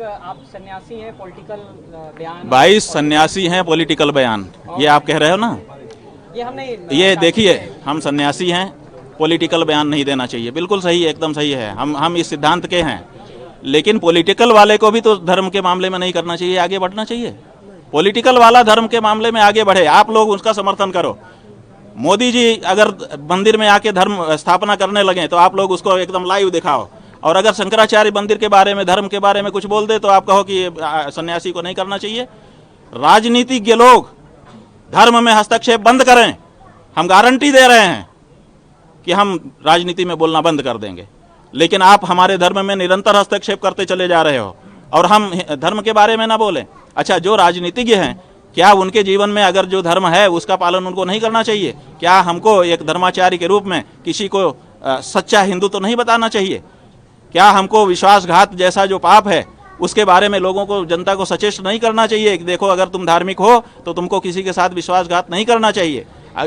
आप सन्यासी हैं, पॉलिटिकल बयान 22 सन्यासी हैं, पॉलिटिकल बयान, ये आप कह रहे हो ना? ये हमने ये देखिए, हम सन्यासी हैं, पॉलिटिकल बयान नहीं देना चाहिए, बिल्कुल सही, एकदम सही है। हम इस सिद्धांत के हैं, लेकिन पॉलिटिकल वाले को भी तो धर्म के मामले में नहीं करना चाहिए, आगे बढ़ना चाहिए। पॉलिटिकल वाला धर्म के मामले में आगे बढ़े, आप लोग उसका समर्थन करो। मोदी जी अगर मंदिर में आके धर्म स्थापना करने लगे तो आप लोग उसको एकदम लाइव दिखाओ, और अगर शंकराचार्य मंदिर के बारे में, धर्म के बारे में कुछ बोल दे तो आप कहो कि सन्यासी को नहीं करना चाहिए। राजनीतिज्ञ लोग धर्म में हस्तक्षेप बंद करें, हम गारंटी दे रहे हैं कि हम राजनीति में बोलना बंद कर देंगे। लेकिन आप हमारे धर्म में निरंतर हस्तक्षेप करते चले जा रहे हो और हम धर्म के बारे में ना बोलें। अच्छा, जो राजनीतिज्ञ हैं, क्या उनके जीवन में अगर जो धर्म है उसका पालन उनको नहीं करना चाहिए? क्या हमको एक धर्माचार्य के रूप में किसी को सच्चा हिंदू तो नहीं बताना चाहिए? क्या हमको विश्वासघात जैसा जो पाप है उसके बारे में लोगों को, जनता को सचेत नहीं करना चाहिए कि देखो, अगर तुम धार्मिक हो तो तुमको किसी के साथ विश्वासघात नहीं करना चाहिए?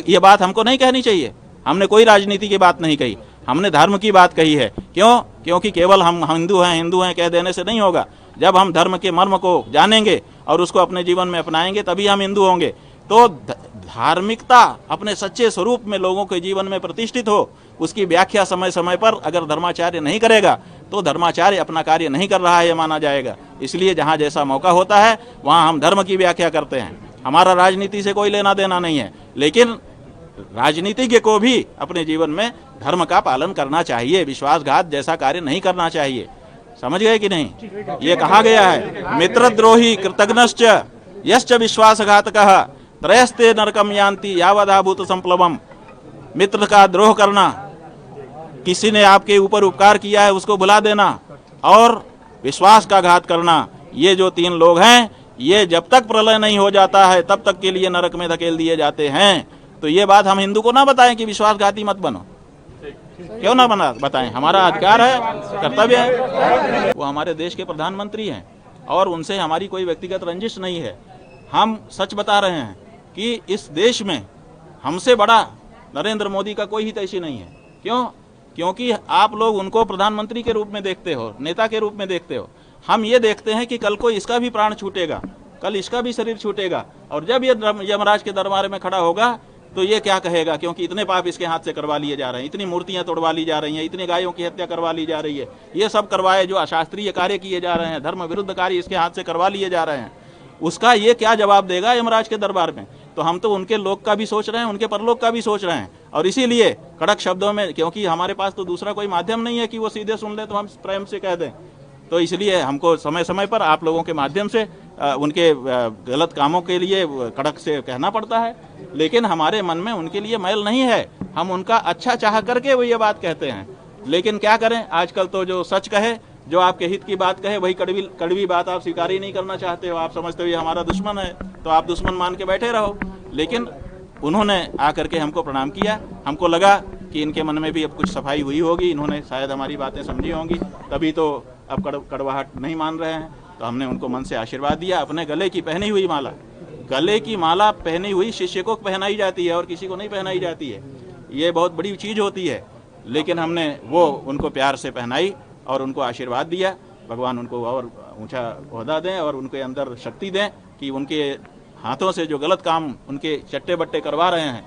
ये बात हमको नहीं कहनी चाहिए। हमने कोई राजनीति की बात नहीं कही, हमने धर्म की बात कही है। क्यों? क्योंकि केवल हम हिंदू हैं कह देने से नहीं होगा। जब हम धर्म के मर्म को जानेंगे और उसको अपने जीवन में अपनाएंगे तभी हम हिंदू होंगे। तो धार्मिकता अपने सच्चे स्वरूप में लोगों के जीवन में प्रतिष्ठित हो, उसकी व्याख्या समय समय पर अगर धर्माचार्य नहीं करेगा तो धर्माचार्य अपना कार्य नहीं कर रहा है, यह माना जाएगा। इसलिए जहाँ जैसा मौका होता है वहाँ हम धर्म की व्याख्या करते हैं। हमारा राजनीति से कोई लेना देना नहीं है, लेकिन राजनीतिज्ञ को भी अपने जीवन में धर्म का पालन करना चाहिए, विश्वासघात जैसा कार्य नहीं करना चाहिए। समझ गए कि नहीं? ये कहा गया है, मित्रद्रोही कृतघ्नश्च यश्च विश्वासघातकः त्रयस्ते नरकम यान्ति यावदाभूत संप्लवम। मित्र का द्रोह करना, किसी ने आपके ऊपर उपकार किया है उसको भुला देना, और विश्वास का घात करना, ये जो 3 लोग हैं, ये जब तक प्रलय नहीं हो जाता है तब तक के लिए नरक में धकेल दिए जाते हैं। तो ये बात हम हिंदू को ना बताएं कि विश्वासघाती मत बनो, क्यों ना बताएं? हमारा अधिकार है, कर्तव्य है। वो हमारे देश के प्रधानमंत्री हैं और उनसे हमारी कोई व्यक्तिगत रंजिश नहीं है। हम सच बता रहे हैं कि इस देश में हमसे बड़ा नरेंद्र मोदी का कोई हितैषी नहीं है। क्यों? क्योंकि आप लोग उनको प्रधानमंत्री के रूप में देखते हो, नेता के रूप में देखते हो। हम ये देखते हैं कि कल को इसका भी प्राण छूटेगा, कल इसका भी शरीर छूटेगा, और जब ये यमराज के दरबार में खड़ा होगा तो ये क्या कहेगा? क्योंकि इतने पाप इसके हाथ से करवा लिए जा रहे हैं, इतनी मूर्तियां तोड़वा ली जा रही हैं, इतनी गायों की हत्या करवा ली जा रही है, ये सब करवाए जो अशास्त्रीय कार्य किए जा रहे हैं, धर्म विरुद्ध कार्य इसके हाथ से करवा लिए जा रहे हैं, उसका ये क्या जवाब देगा यमराज के दरबार में? तो हम तो उनके लोक का भी सोच रहे हैं, उनके परलोक का भी सोच रहे हैं, और इसीलिए कड़क शब्दों में, क्योंकि हमारे पास तो दूसरा कोई माध्यम नहीं है कि वो सीधे सुन ले तो हम प्रेम से कह दें, तो इसलिए हमको समय समय पर आप लोगों के माध्यम से उनके गलत कामों के लिए कड़क से कहना पड़ता है। लेकिन हमारे मन में उनके लिए मैल नहीं है, हम उनका अच्छा चाह करके वो ये बात कहते हैं। लेकिन क्या करें, आजकल तो जो सच कहे, जो आपके हित की बात कहे, वही कड़वी बात आप स्वीकार ही नहीं करना चाहते हो। आप समझते हो ये हमारा दुश्मन है, तो आप दुश्मन मान के बैठे रहो। लेकिन उन्होंने आकर के हमको प्रणाम किया, हमको लगा कि इनके मन में भी अब कुछ सफाई हुई होगी, इन्होंने शायद हमारी बातें समझी होंगी, तभी तो अब कड़वाहट नहीं मान रहे हैं। तो हमने उनको मन से आशीर्वाद दिया। अपने गले की पहनी हुई माला, गले की माला पहनी हुई शिष्य को पहनाई जाती है और किसी को नहीं पहनाई जाती है, ये बहुत बड़ी चीज़ होती है। लेकिन हमने वो उनको प्यार से पहनाई और उनको आशीर्वाद दिया। भगवान उनको और ऊंचा ओहदा दें और उनके अंदर शक्ति दें कि उनके हाथों से जो गलत काम उनके चट्टे बट्टे करवा रहे हैं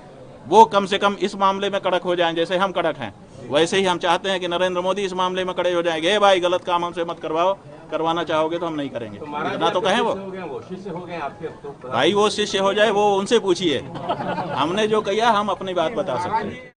वो कम से कम इस मामले में कड़क हो जाएं। जैसे हम कड़क हैं वैसे ही हम चाहते हैं कि नरेंद्र मोदी इस मामले में कड़े हो जाएंगे। भाई गलत काम हमसे मत करवाओ, करवाना चाहोगे तो हम नहीं करेंगे, इतना तो कहें। वो शिष्य हो गए आपके तो? भाई वो शिष्य हो जाए वो उनसे पूछिए, हमने जो किया हम अपनी बात बता सकते हैं।